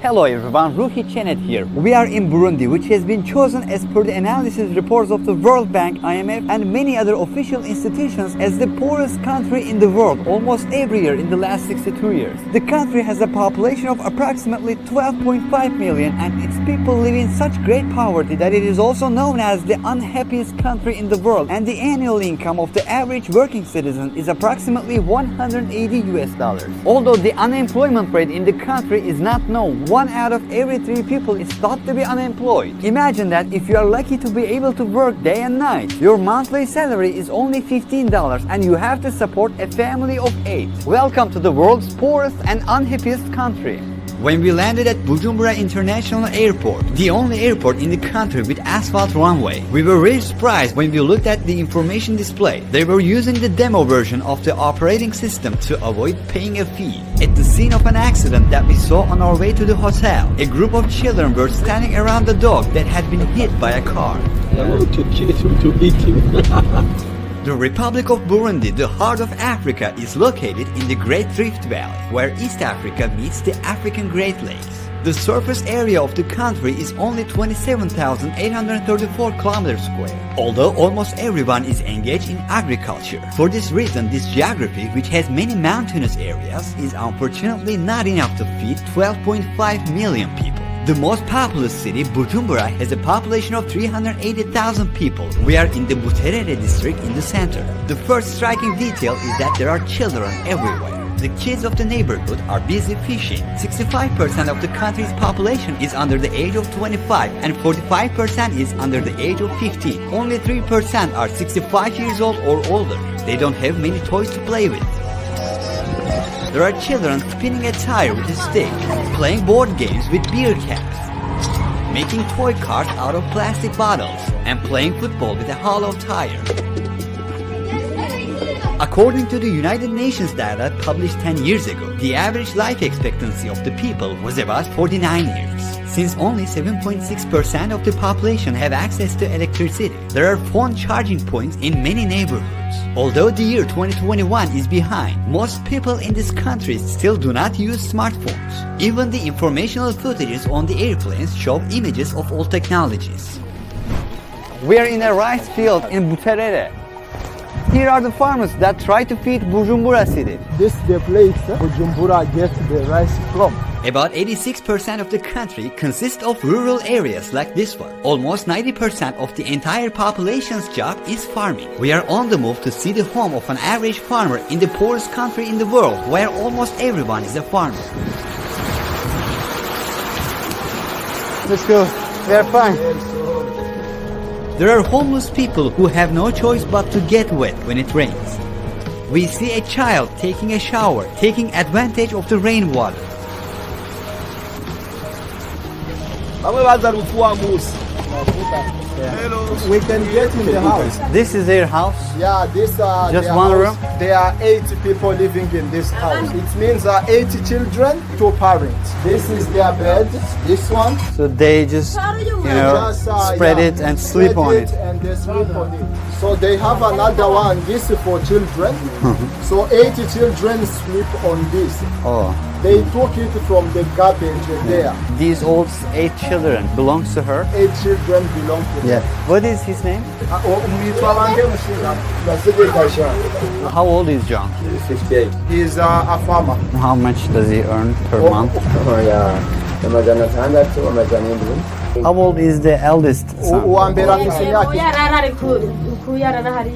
Hello everyone, Ruhi Chenet here. We are in Burundi, which has been chosen as per the analysis reports of the World Bank, IMF and many other official institutions as the poorest country in the world almost every year in the last 62 years. The country has a population of approximately 12.5 million and its people live in such great poverty that it is also known as the unhappiest country in the world, and the annual income of the average working citizen is approximately $180. Although the unemployment rate in the country is not known, 1 out of every 3 people is thought to be unemployed. Imagine that if you are lucky to be able to work day and night, your monthly salary is only $15 and you have to support a family of 8. Welcome to the world's poorest and unhappiest country. When we landed at Bujumbura International Airport, the only airport in the country with asphalt runway, we were very surprised when we looked at the information display. They were using the demo version of the operating system to avoid paying a fee. At the scene of an accident that we saw on our way to the hotel, a group of children were standing around the dog that had been hit by a car. The Republic of Burundi, the heart of Africa, is located in the Great Rift Valley, where East Africa meets the African Great Lakes. The surface area of the country is only 27,834 km square, although almost everyone is engaged in agriculture. For this reason, this geography, which has many mountainous areas, is unfortunately not enough to feed 12.5 million people. The most populous city, Bujumbura, has a population of 380,000 people. We are in the Buterere district in the center. The first striking detail is that there are children everywhere. The kids of the neighborhood are busy fishing. 65% of the country's population is under the age of 25 and 45% is under the age of 15. Only 3% are 65 years old or older. They don't have many toys to play with. There are children spinning a tire with a stick, playing board games with beer caps, making toy cars out of plastic bottles, and playing football with a hollow tire. According to the United Nations data published 10 years ago, the average life expectancy of the people was about 49 years. Since only 7.6% of the population have access to electricity, there are phone charging points in many neighborhoods. Although the year 2021 is behind, most people in this country still do not use smartphones. Even the informational footages on the airplanes show images of old technologies. We are in a rice field in Buterere. Here are the farmers that try to feed Bujumbura city. This is the place Bujumbura gets the rice from. About 86% of the country consists of rural areas like this one. Almost 90% of the entire population's job is farming. We are on the move to see the home of an average farmer in the poorest country in the world, where almost everyone is a farmer. Let's go. We are fine. There are homeless people who have no choice but to get wet when it rains. We see a child taking a shower, taking advantage of the rainwater. We can get in the house. This is their house? Yeah, this just one room? There are 80 people living in this house. It means 80 children, 2 parents. This is their bed, this one. So they just, spread it and sleep on it. And they sleep on it. So they have another one, this is for children. So 80 children sleep on this. Oh. They took it from the garbage there. These old 8 children belongs to her? 8 children belong to her. Yeah. What is his name? How old is John? 58. He is a farmer. How much does he earn per month? How old is the eldest son?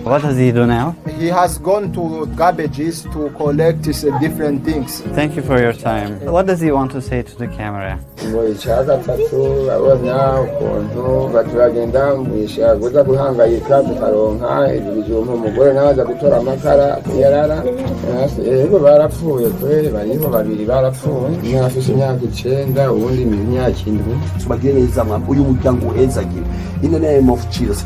What does he do now? He has gone to garbages to collect different things. Thank you for your time. What does he want to say to the camera? In the name of Jesus,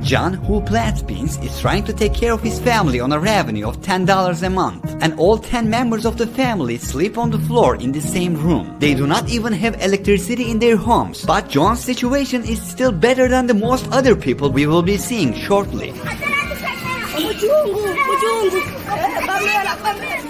John, who plants beans, is trying to take care of his family on a revenue of $10 a month. And all 10 members of the family sleep on the floor in the same room. They do not even have electricity in their homes. But John's situation is still better than the most other people we will be seeing shortly.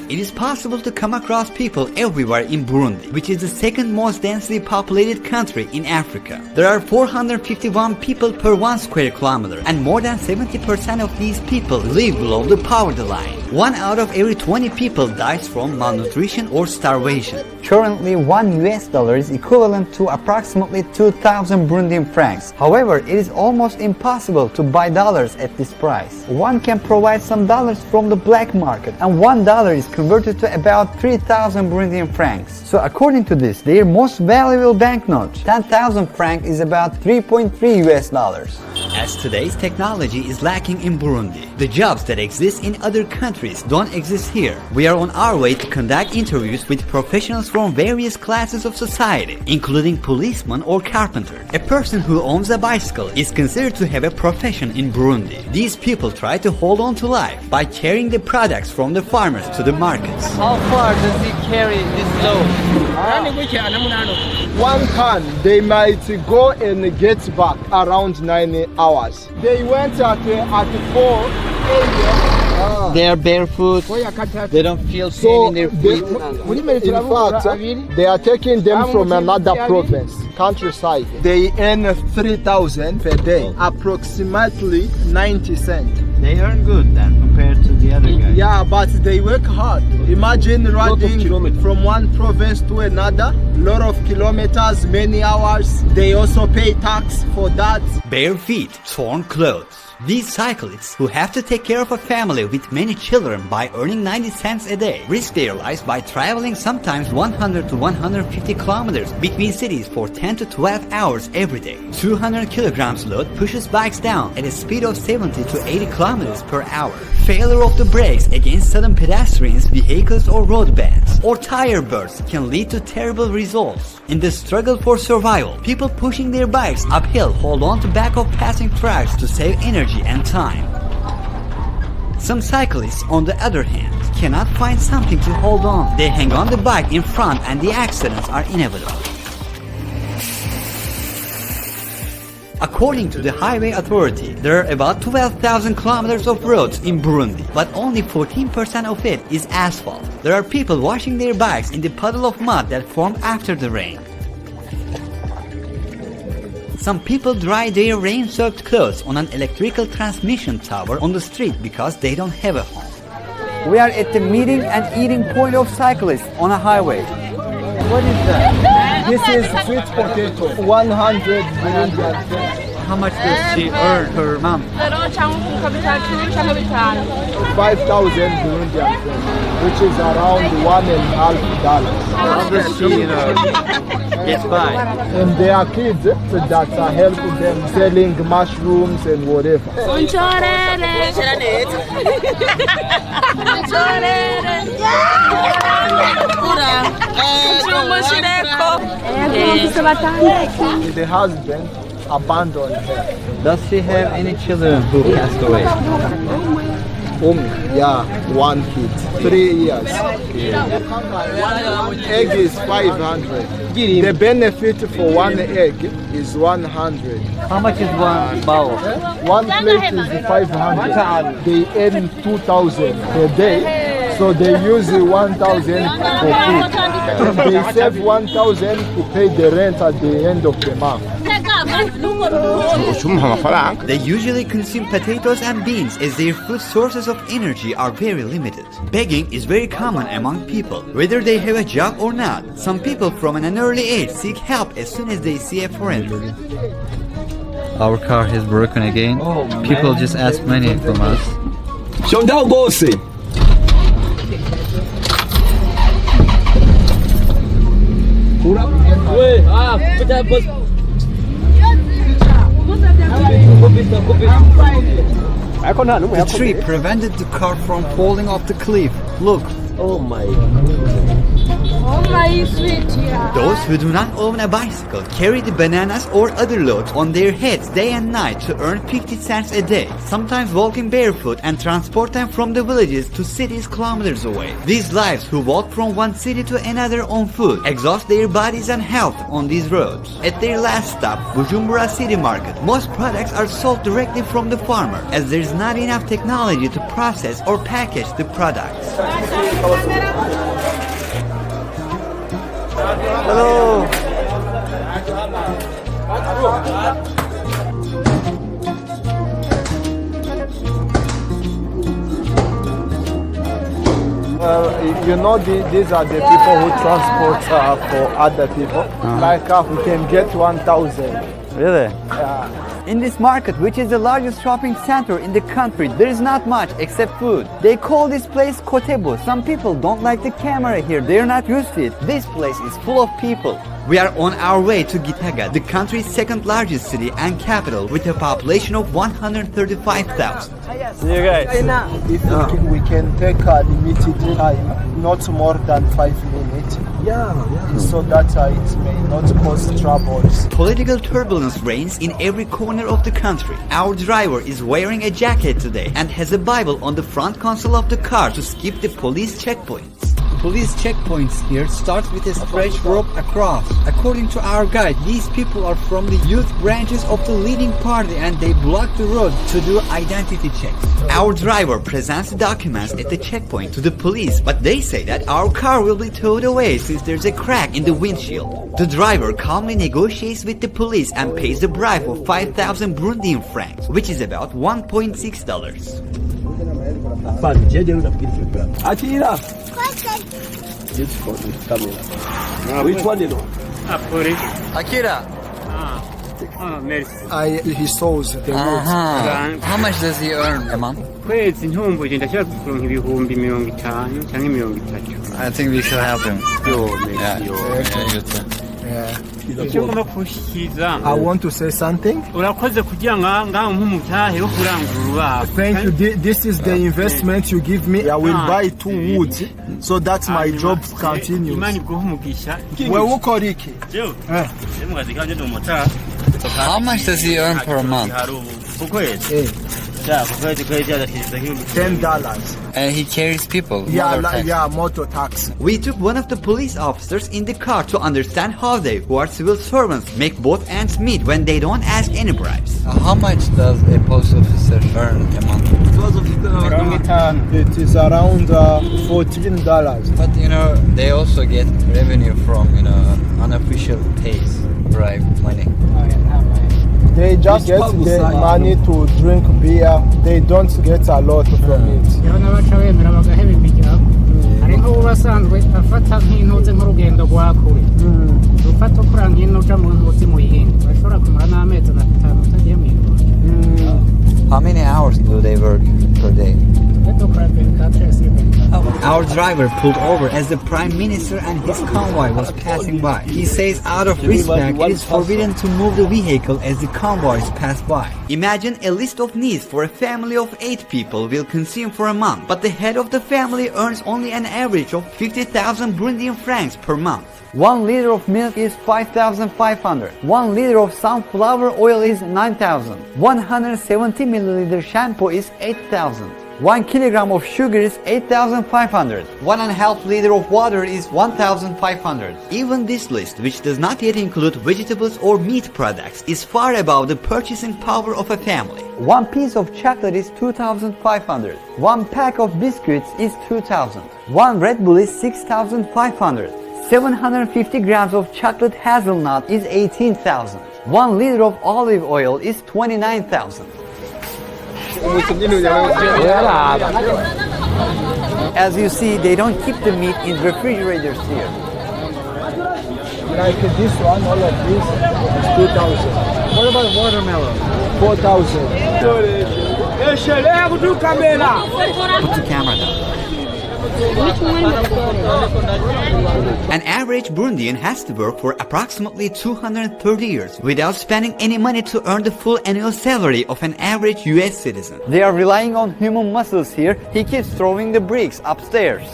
It is possible to come across people everywhere in Burundi, which is the second most densely populated country in Africa. There are 451 people per 1 square kilometer, and more than 70% of these people live below the poverty line. 1 out of every 20 people dies from malnutrition or starvation. Currently, $1 is equivalent to approximately 2,000 Burundian francs. However, it is almost impossible to buy dollars at this price. One can provide some dollars from the black market, and $1 is converted to about 3,000 Burundian francs. So according to this, their most valuable banknote, 10,000 francs, is about $3.3. As today's technology is lacking in Burundi, the jobs that exist in other countries don't exist here. We are on our way to conduct interviews with professionals from various classes of society, including policemen or carpenter. A person who owns a bicycle is considered to have a profession in Burundi. These people try to hold on to life by carrying the products from the farmers to the markets. How far does he carry this load? 1 ton, they might go and get back around 9 hours. They went at 4 a.m. They are barefoot. They don't feel pain So in their they, feet. in fact, they are taking them from another province, countryside. They earn 3,000 per day, approximately 90 cents. They earn good then compared to the other guys. Yeah, but they work hard. Imagine riding from one province to another, lot of kilometers, many hours. They also pay tax for that. Bare feet, torn clothes. These cyclists, who have to take care of a family with many children by earning 90 cents a day, risk their lives by traveling sometimes 100 to 150 kilometers between cities for 10 to 12 hours every day. 200 kilograms load pushes bikes down at a speed of 70 to 80 kilometers per hour. Failure of the brakes against sudden pedestrians, vehicles or road bands, or tire bursts can lead to terrible results. In the struggle for survival, people pushing their bikes uphill hold on to back of passing trucks to save energy and time. Some cyclists, on the other hand, cannot find something to hold on. They hang on the bike in front and the accidents are inevitable. According to the Highway Authority, there are about 12,000 kilometers of roads in Burundi, but only 14% of it is asphalt. There are people washing their bikes in the puddle of mud that formed after the rain. Some people dry their rain-soaked clothes on an electrical transmission tower on the street because they don't have a home. We are at the meeting and eating point of cyclists on a highway. What is that? This is sweet potato, 100 Burundian francs. How much does she earn per month? 5,000 Burundian francs, which is around $1.5. How does she get by? And there are kids that are helping them selling mushrooms and whatever. The husband abandoned her. Does she have any children who passed away? Yeah, 1 kid, 3 years. Egg is 500. The benefit for 1 egg is 100. How much is one bowl? 1 plate is 500. They earn 2,000 per day, so they use 1,000 for food. They save 1,000 to pay the rent at the end of the month. They usually consume potatoes and beans as their food sources of energy are very limited. Begging is very common among people, whether they have a job or not. Some people from an early age seek help as soon as they see a foreigner. Our car has broken again. People just ask money from us. The tree prevented the car from falling off the cliff. Look. Oh my. Those who do not own a bicycle carry the bananas or other loads on their heads day and night to earn 50 cents a day, sometimes walking barefoot and transport them from the villages to cities kilometers away. These lives who walk from one city to another on foot exhaust their bodies and health on these roads. At their last stop, Bujumbura City Market, most products are sold directly from the farmer as there is not enough technology to process or package the products. Hello. You know, these are the people who transport for other people. Like we can get 1,000. Really? Yeah. In this market, which is the largest shopping center in the country, there is not much except food. They call this place Kotebu. Some people don't like the camera here. They are not used to it. This place is full of people. We are on our way to Gitega, the country's second largest city and capital with a population of 135,000. See you guys. If we can take a limited time, not more than 5 minutes. So that it may not cause troubles. Political turbulence reigns in every corner of the country. Our driver is wearing a jacket today and has a Bible on the front console of the car to skip the police checkpoints. Police checkpoints here starts with a stretched rope across. According to our guide, these people are from the youth branches of the leading party and they block the road to do identity checks. Our driver presents the documents at the checkpoint to the police, but they say that our car will be towed away since there's a crack in the windshield. The driver calmly negotiates with the police and pays the bribe of 5,000 Burundian francs, which is about $1.6. Beautiful camera. Which one you know? Akira, He sows the roots. how much does he earn a month? kwezi ntumbuye ndashaka kuronka ibihumbi 50 cyangwa 30. I think we should help him. icyo ngomba kushyikiza I want to say something. urakoze kugira ngaho nk'umutahe wo kurangura Thank you. This is the investment you give me. I will buy 2 woods so that my job continues. imana iguha umugisha Wewe ukora iki? How much does he earn per month? $10. And he carries people. Motor taxi. We took one of the police officers in the car to understand how they, who are civil servants, make both ends meet when they don't ask any bribes. How much does a post officer earn a month? It is around $14. But they also get revenue from unofficial pays, bribe money. They just get the money to drink beer. They don't get a lot from it. hariho ubasanzwe afata nk'intuze nk'urugendo rwa kure ufata kuranga ino uja mu ntuzi mu yindi bashobora kumara n'amezi 5 utagiye mu How many hours do they work per day? Our driver pulled over as the Prime Minister and his convoy was passing by. He says out of respect it is forbidden to move the vehicle as the convoys pass by. Imagine a list of needs for a family of 8 people will consume for a month, but the head of the family earns only an average of 50,000 Burundian francs per month. 1 liter of milk is 5,500. 1 liter of sunflower oil is 9,000. 170 milliliter shampoo is 8,000. 1 kilogram of sugar is 8,500. 1.5 liter of water is 1,500. Even this list, which does not yet include vegetables or meat products, is far above the purchasing power of a family. 1 piece of chocolate is 2,500. 1 pack of biscuits is 2,000. 1 Red Bull is 6,500. 750 grams of chocolate hazelnut is 18,000. 1 liter of olive oil is 29,000. As you see, they don't keep the meat in refrigerators here. Like this one, all of this is 2,000. What about watermelon? 4,000. Put the camera down. An average Burundian has to work for approximately 230 years without spending any money to earn the full annual salary of an average US citizen. They are relying on human muscles here. He keeps throwing the bricks upstairs.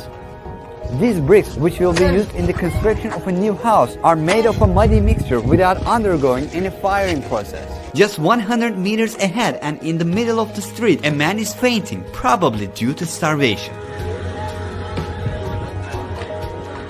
These bricks, which will be used in the construction of a new house, are made of a muddy mixture without undergoing any firing process. Just 100 meters ahead and in the middle of the street, a man is fainting, probably due to starvation.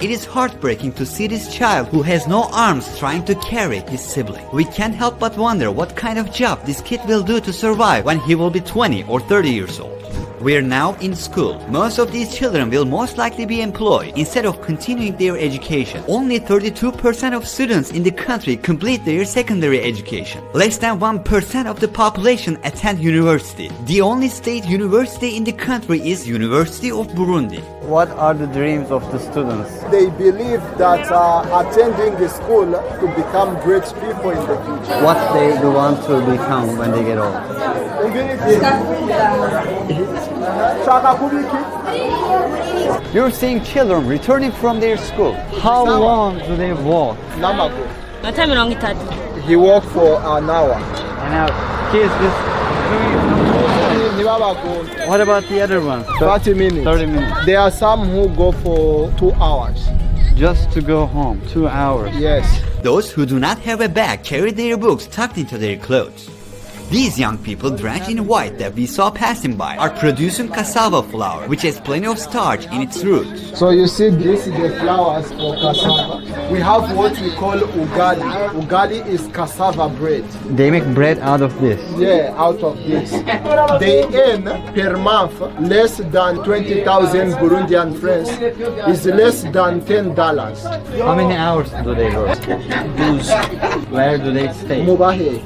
It is heartbreaking to see this child who has no arms trying to carry his sibling. We can't help but wonder what kind of job this kid will do to survive when he will be 20 or 30 years old. We are now in school. Most of these children will most likely be employed instead of continuing their education. Only 32% of students in the country complete their secondary education. Less than 1% of the population attend university. The only state university in the country is University of Burundi. What are the dreams of the students? They believe that attending the school to become great people in the future. What they want to become when they get old? You're seeing children returning from their school. How long do they walk? He walked for an hour. And now kids just what about the other ones? 30 minutes. 30 minutes. There are some who go for 2 hours. Just to go home, 2 hours. Yes. Those who do not have a bag carry their books tucked into their clothes. These young people drenched in white that we saw passing by are producing cassava flour, which has plenty of starch in its roots. So you see, this is the flowers for cassava. We have what we call ugali. Ugali is cassava bread. They make bread out of this. Yeah, out of this. They earn per month less than 20,000 Burundian francs. Is less than $10. How many hours do they work? Where do they stay? Mubahe.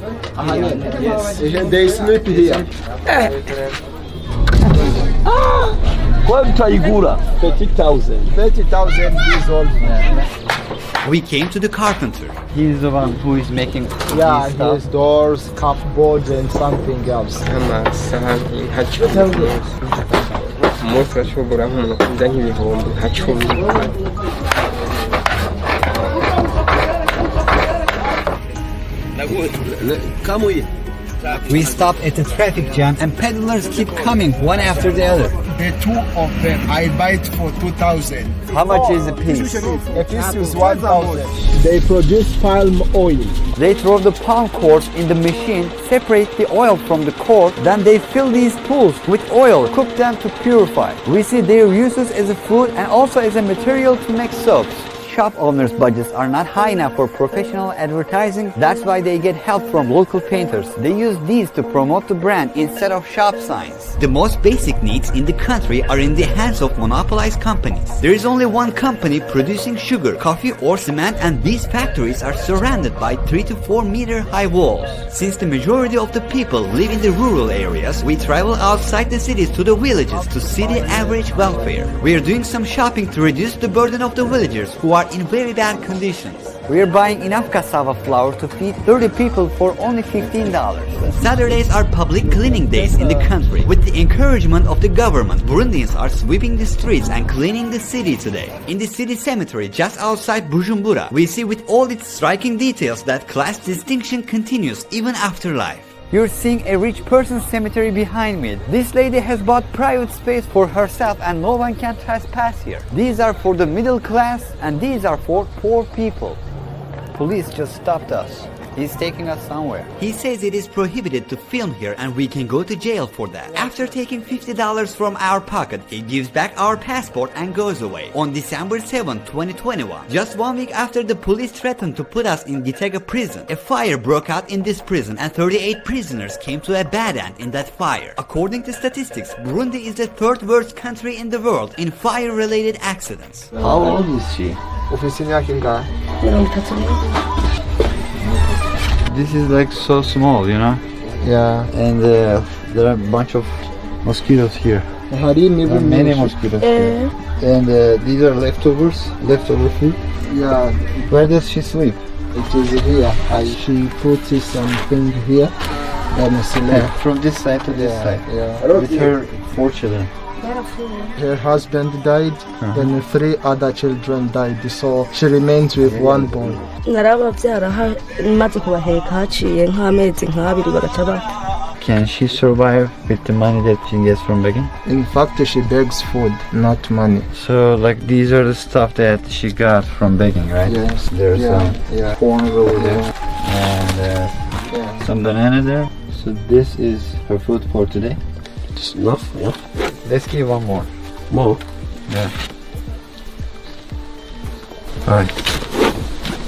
Yes. They sleep here. Quanto aigura? 30,000. 30,000 years old. We came to the carpenter. He's the one who is making Yeah, these stuff. his doors, cupboards, and something else. We stopped at the traffic jam and peddlers keep coming one after the other. The two of them, I buy it for 2,000. How much is a piece? A piece is 1,000. They produce palm oil. They throw the palm cores in the machine, separate the oil from the core, then they fill these pools with oil, cook them to purify. We see their uses as a food and also as a material to make soaps. Shop owners' budgets are not high enough for professional advertising. That's why they get help from local painters. They use these to promote the brand instead of shop signs. The most basic needs in the country are in the hands of monopolized companies. There is only one company producing sugar, coffee or cement, and these factories are surrounded by 3 to 4 meter high walls. Since the majority of the people live in the rural areas, we travel outside the cities to the villages to see the average welfare. We are doing some shopping to reduce the burden of the villagers who are in very bad conditions. We are buying enough cassava flour to feed 30 people for only $15. Saturdays are public cleaning days in the country. With the encouragement of the government, Burundians are sweeping the streets and cleaning the city today. In the city cemetery just outside Bujumbura, we see with all its striking details that class distinction continues even after life. You're seeing a rich person's cemetery behind me. This lady has bought private space for herself and no one can trespass here. These are for the middle class and these are for poor people. Police just stopped us. He's taking us somewhere. He says it is prohibited to film here and we can go to jail for that. After taking $50 from our pocket, he gives back our passport and goes away. On December 7, 2021, just 1 week after the police threatened to put us in Gitega prison, a fire broke out in this prison and 38 prisoners came to a bad end in that fire. According to statistics, Burundi is the third worst country in the world in fire-related accidents. How old is she? This is like so small, you know? Yeah. And there are a bunch of mosquitoes here. Many mosquitoes here. And these are leftover food. Yeah. Where does she sleep? It is here. She put something here. Let me see. From this side to this side. Yeah. With her 4 children. Her husband died and 3 other children died, so she remains with 1 boy. Can she survive with the money that she gets from begging? In fact, she begs food, not money. So like these are the stuff that she got from begging, right? Yes. There's yeah. corn over there and Yeah. some banana there. So this is her food for today. It's enough, yeah. Let's give one more. More. Yeah. Alright.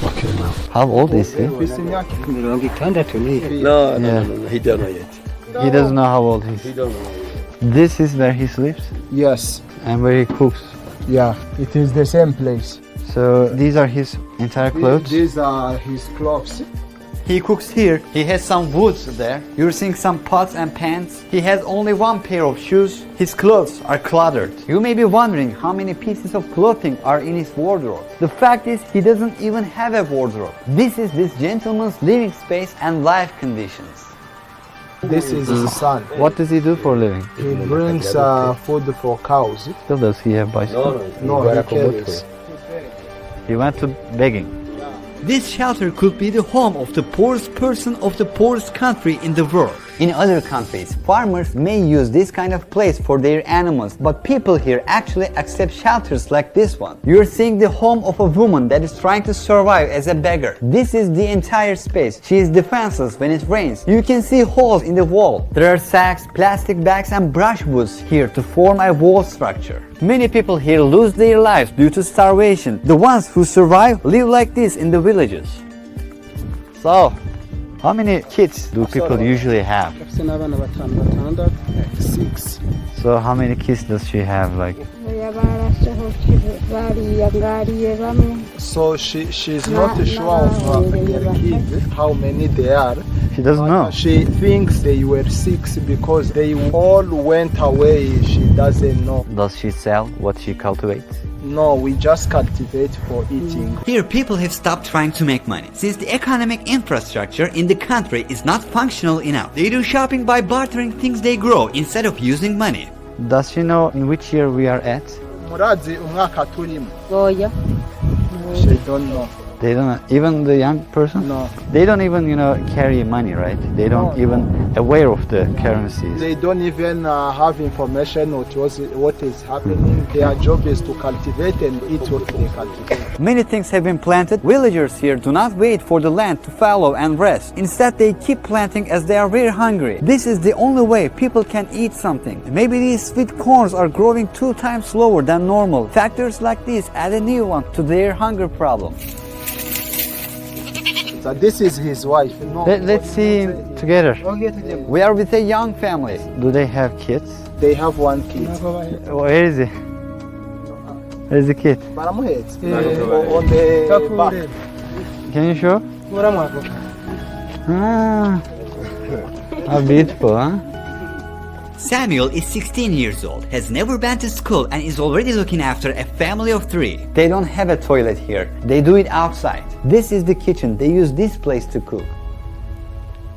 Okay, now. How old is he? No, Yeah. he don't know yet. He doesn't know how old he is. He don't know yet. This is where he sleeps Yes. and where he cooks. Yeah. It is the same place. So these are his entire clothes. These are his clothes. He cooks here. He has some woods there. You're seeing some pots and pans. He has only one pair of shoes. His clothes are cluttered. You may be wondering how many pieces of clothing are in his wardrobe. The fact is he doesn't even have a wardrobe. This is this gentleman's living space and life conditions. This is his son. What does he do for a living? He brings food for cows. Still does he have bicycle? No, he carries. He went to begging. This shelter could be the home of the poorest person of the poorest country in the world. In other countries, farmers may use this kind of place for their animals, but people here actually accept shelters like this one. You're seeing the home of a woman that is trying to survive as a beggar. This is the entire space. She is defenseless when it rains. You can see holes in the wall. There are sacks, plastic bags and brushwoods here to form a wall structure. Many people here lose their lives due to starvation. The ones who survive live like this in the villages. So, how many kids do people usually have? 6. So how many kids does she have? Like, So she's not sure of her kids, how many they are. she doesn't know. She thinks they were 6 because they all went away. She doesn't know. Does she sell what she cultivates? No, we just cultivate for eating. Here people have stopped trying to make money since the economic infrastructure in the country is not functional enough. They do shopping by bartering things they grow instead of using money. Does she know in which year we are at? Murazi umwaka turimo. Oya. She don't know. They don't, even the young person? No. They don't even, carry money, right? They don't No. even aware of the currencies. They don't even have information of what is happening. Their job is to cultivate and eat what they cultivate. Many things have been planted. Villagers here do not wait for the land to fallow and rest. Instead, they keep planting as they are very hungry. This is the only way people can eat something. Maybe these sweet corns are growing 2 times slower than normal. Factors like this add a new one to their hunger problem. So this is his wife. No, Let's see together. We are with a young family. Do they have kids? They have 1 kid. Where is he? Where is the kid? Baramuhetse. On the back. Can you show? Ah, how beautiful, huh? Samuel is 16 years old, has never been to school and is already looking after a family of 3. They don't have a toilet here. They do it outside. This is the kitchen. They use this place to cook.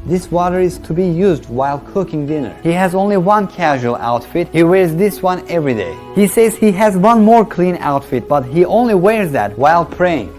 This water is to be used while cooking dinner. He has only one casual outfit. He wears this one every day. He says he has one more clean outfit, but he only wears that while praying.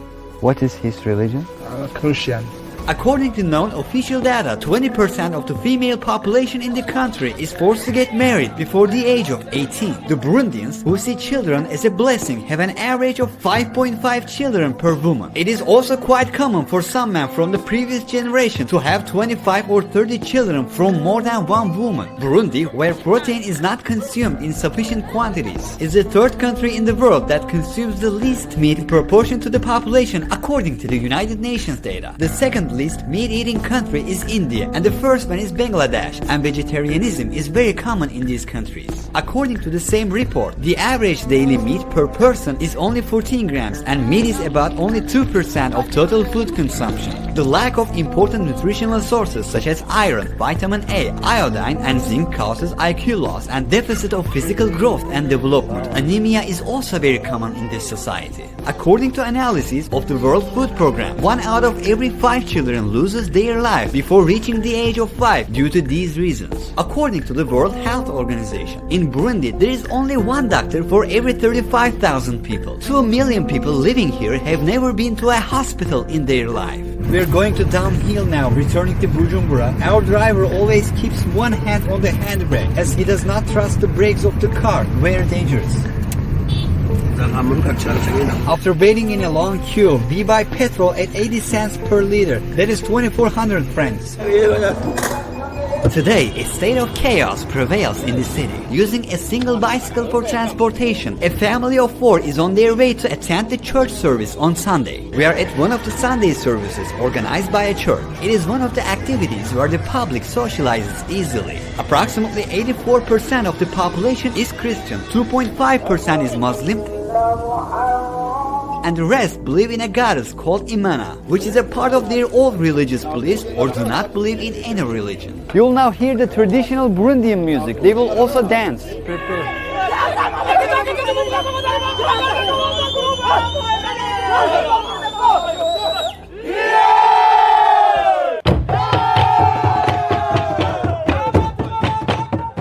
What is his religion? Christian. According to known official data, 20% of the female population in the country is forced to get married before the age of 18. The Burundians, who see children as a blessing, have an average of 5.5 children per woman. It is also quite common for some men from the previous generation to have 25 or 30 children from more than one woman. Burundi, where protein is not consumed in sufficient quantities, is the 3rd country in the world that consumes the least meat in proportion to the population according to the United Nations data. The 2nd least meat-eating country is India, and the 1st one is Bangladesh, and vegetarianism is very common in these countries. According to the same report, the average daily meat per person is only 14 grams, and meat is about only 2% of total food consumption. The lack of important nutritional sources such as iron, vitamin A, iodine, and zinc causes IQ loss and deficit of physical growth and development. Anemia is also very common in this society. According to analysis of the World Food Program, 1 out of every 5 children loses their life before reaching the age of 5 due to these reasons. According to the World Health Organization, in Burundi there is only 1 doctor for every 35,000 people. 2 million people living here have never been to a hospital in their life. We're going to downhill now, returning to Bujumbura. Our driver always keeps one hand on the handbrake as he does not trust the brakes of the car. Very dangerous. After waiting in a long queue, we buy petrol at 80 cents per liter. That is 2,400 francs. Today, a state of chaos prevails in the city. Using a single bicycle for transportation, a family of 4 is on their way to attend the church service on Sunday. We are at one of the Sunday services organized by a church. It is one of the activities where the public socializes easily. Approximately 84% of the population is Christian, 2.5% is Muslim, and the rest believe in a goddess called Imana, which is a part of their old religious beliefs or do not believe in any religion. You'll now hear the traditional Burundian music. They will also dance.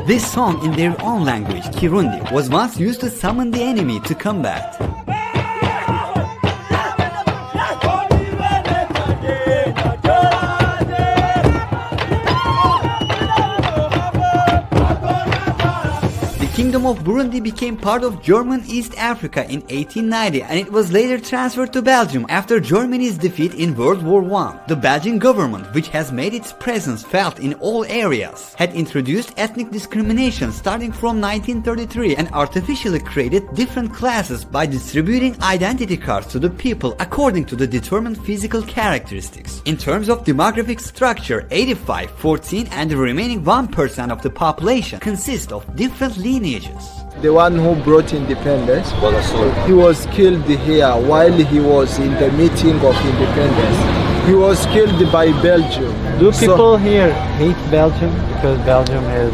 This song in their own language, Kirundi, was once used to summon the enemy to combat. The Kingdom of Burundi became part of German East Africa in 1890 and it was later transferred to Belgium after Germany's defeat in World War I. The Belgian government, which has made its presence felt in all areas, had introduced ethnic discrimination starting from 1933 and artificially created different classes by distributing identity cards to the people according to the determined physical characteristics. In terms of demographic structure, 85, 14 and the remaining 1% of the population consist of different lineages. The one who brought independence, he was killed here while he was in the meeting of independence. He was killed by Belgium. Do people here hate Belgium because Belgium has,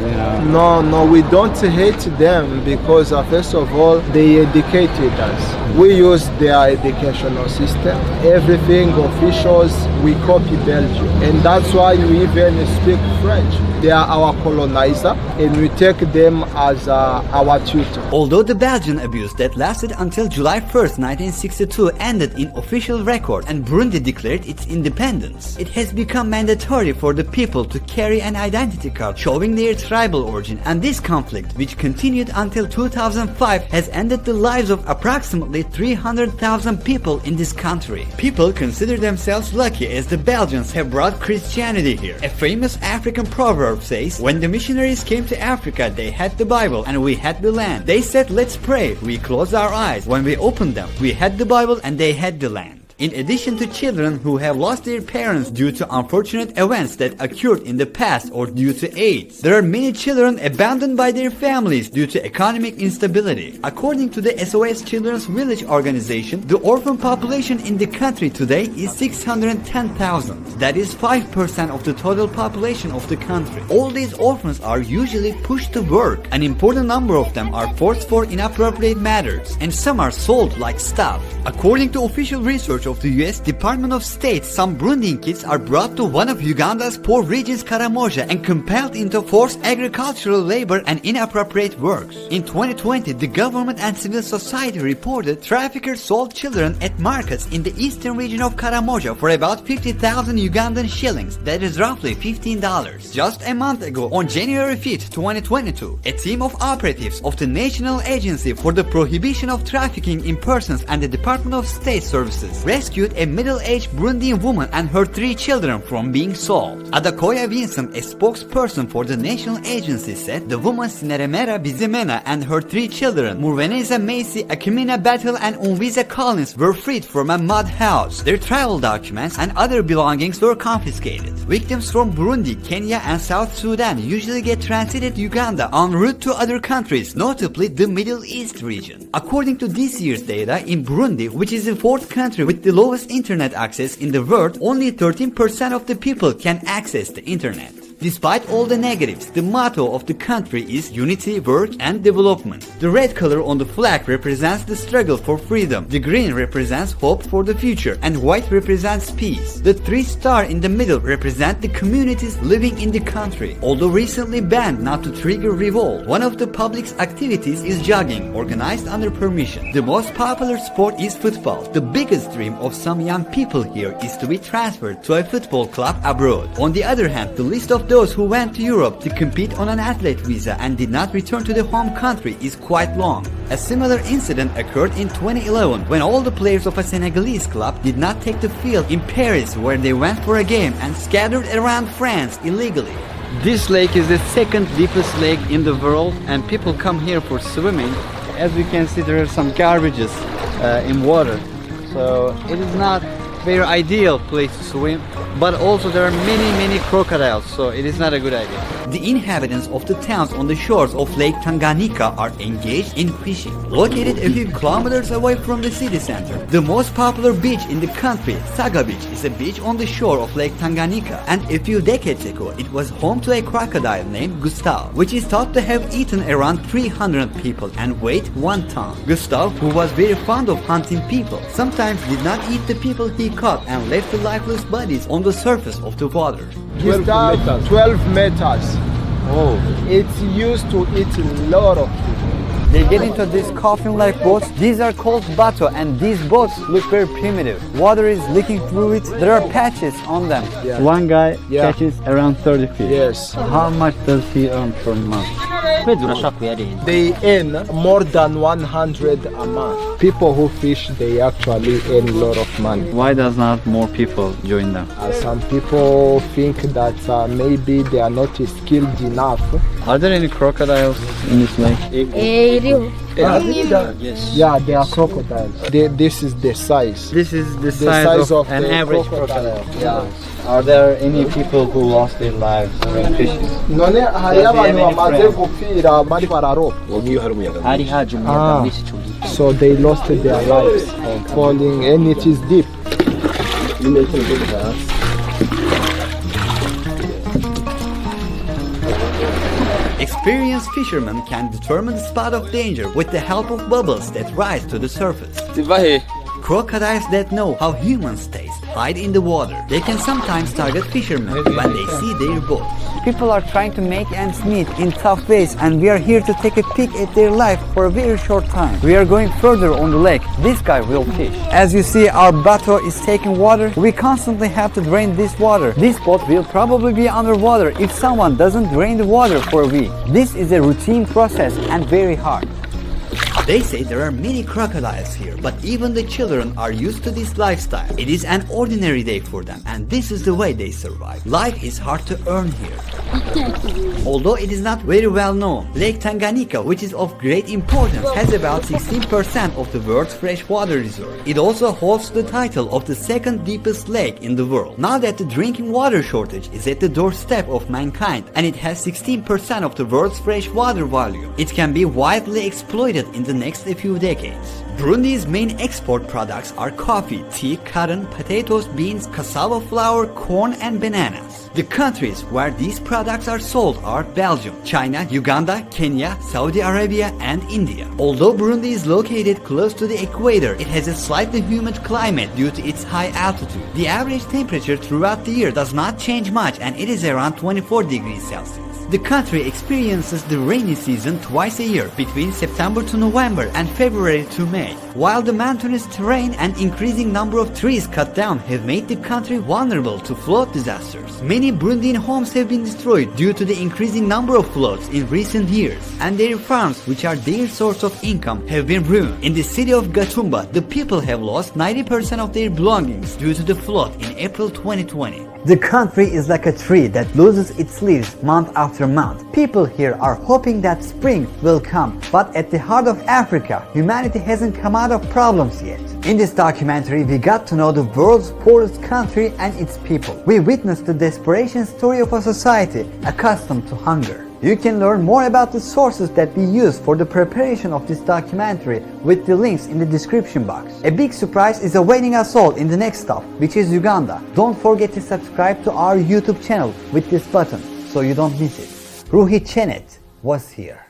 No, we don't hate them because first of all, they educated us. We use their educational system. Everything, officials, we copy Belgium. And that's why we even speak French. They are our colonizer and we take them as our tutor. Although the Belgian abuse that lasted until July 1st, 1962 ended in official record and Burundi declared its independence, it has become mandatory for the people to carry an identity card showing their tribal origin, and this conflict, which continued until 2005, has ended the lives of approximately 300,000 people in this country. People consider themselves lucky as the Belgians have brought Christianity here. A famous African proverb says, when the missionaries came to Africa, they had the Bible and we had the land. They said, let's pray. We closed our eyes. When we opened them, we had the Bible and they had the land. In addition to children who have lost their parents due to unfortunate events that occurred in the past or due to AIDS, there are many children abandoned by their families due to economic instability. According to the SOS Children's Village organization, the orphan population in the country today is 610,000. That is 5% of the total population of the country. All these orphans are usually pushed to work. An important number of them are forced for inappropriate matters, and some are sold like stuff. According to official research of the US Department of State, some Burundian kids are brought to one of Uganda's poor regions, Karamoja, and compelled into forced agricultural labor and inappropriate works. In 2020, the government and civil society reported traffickers sold children at markets in the eastern region of Karamoja for about 50,000 Ugandan shillings, that is roughly $15. Just a month ago, on January 5th, 2022, a team of operatives of the National Agency for the Prohibition of Trafficking in Persons and the Department of State Services rescued a middle-aged Burundian woman and her 3 children from being sold. Adakoya Vincent, a spokesperson for the national agency, said the woman Sineremera Bizimena and her 3 children, Murveneza Macy, Akimina Battle and Unviza Collins, were freed from a mud house. Their travel documents and other belongings were confiscated. Victims from Burundi, Kenya and South Sudan usually get transited to Uganda en route to other countries, notably the Middle East region. According to this year's data, in Burundi, which is the 4th country with the lowest internet access in the world, only 13% of the people can access the internet. Despite all the negatives, the motto of the country is unity, work and development. The red color on the flag represents the struggle for freedom, the green represents hope for the future, and white represents peace. The three stars in the middle represent the communities living in the country. Although recently banned not to trigger revolt, one of the public's activities is jogging, organized under permission. The most popular sport is football. The biggest dream of some young people here is to be transferred to a football club abroad. On the other hand, the list of those who went to Europe to compete on an athlete visa and did not return to the home country is quite long. A similar incident occurred in 2011 when all the players of a Senegalese club did not take the field in Paris where they went for a game and scattered around France illegally. This lake is the second deepest lake in the world and people come here for swimming. As you can see, there are some garbages in water, so it is not very ideal place to swim, but also there are many crocodiles, so it is not a good idea. The inhabitants of the towns on the shores of Lake Tanganyika are engaged in fishing. Located a few kilometers away from the city center, the most popular beach in the country, Saga Beach, is a beach on the shore of Lake Tanganyika, and a few decades ago it was home to a crocodile named Gustav, which is thought to have eaten around 300 people and weighed 1 ton. Gustav, who was very fond of hunting people, sometimes did not eat the people he caught and left the lifeless bodies on the surface of the water. 12 meters. Oh. It's used to eat a lot of people. They get into these coffin-like boats. These are called bato, and these boats look very primitive. Water is leaking through it. There are patches on them. Yeah. One guy Yeah. catches around 30 fish. Yes. How much does he earn per month? They earn more than 100 a month. People who fish, they actually earn a lot of money. Why does not more people join them? Some people think that maybe they are not skilled enough. Are there any crocodiles in this lake? Yeah, they are crocodiles. This is the size. This is the The size of an the average crocodile. Yeah. Are there any people who lost their lives when fishing? None hari abantu bamaze gupfira bari bararoba. So they lost their lives falling, and it is deep. Experienced fishermen can determine the spot of danger with the help of bubbles that rise to the surface. Crocodiles that know how humans taste hide in the water. They can sometimes target fishermen when they see their boats. People are trying to make ends meet in tough ways, and we are here to take a peek at their life for a very short time. We are going further on the lake. This guy will fish. As you see, our bateau is taking water. We constantly have to drain this water. This boat will probably be underwater if someone doesn't drain the water for a week. This is a routine process and very hard. They say there are many crocodiles here, but even the children are used to this lifestyle. It is an ordinary day for them, and this is the way they survive. Life is hard to earn here. Although it is not very well known, Lake Tanganyika, which is of great importance, has about 16% of the world's freshwater reserve. It also holds the title of the second deepest lake in the world. Now that the drinking water shortage is at the doorstep of mankind, and it has 16% of the world's freshwater volume, it can be widely exploited in the next few decades. Burundi's main export products are coffee, tea, cotton, potatoes, beans, cassava flour, corn, and bananas. The countries where these products are sold are Belgium, China, Uganda, Kenya, Saudi Arabia, and India. Although Burundi is located close to the equator, it has a slightly humid climate due to its high altitude. The average temperature throughout the year does not change much, and it is around 24 degrees Celsius. The country experiences the rainy season twice a year, between September to November and February to May. While the mountainous terrain and increasing number of trees cut down have made the country vulnerable to flood disasters. Many Burundian homes have been destroyed due to the increasing number of floods in recent years, and their farms, which are their source of income, have been ruined. In the city of Gatumba, the people have lost 90% of their belongings due to the flood in April 2020. The country is like a tree that loses its leaves month after month. People here are hoping that spring will come, but at the heart of Africa, humanity hasn't come out of problems yet. In this documentary, we got to know the world's poorest country and its people. We witnessed the desperation story of a society accustomed to hunger. You can learn more about the sources that we used for the preparation of this documentary with the links in the description box. A big surprise is awaiting us all in the next stop, which is Uganda. Don't forget to subscribe to our YouTube channel with this button. so you don't miss it. Ruhi Chenet was here.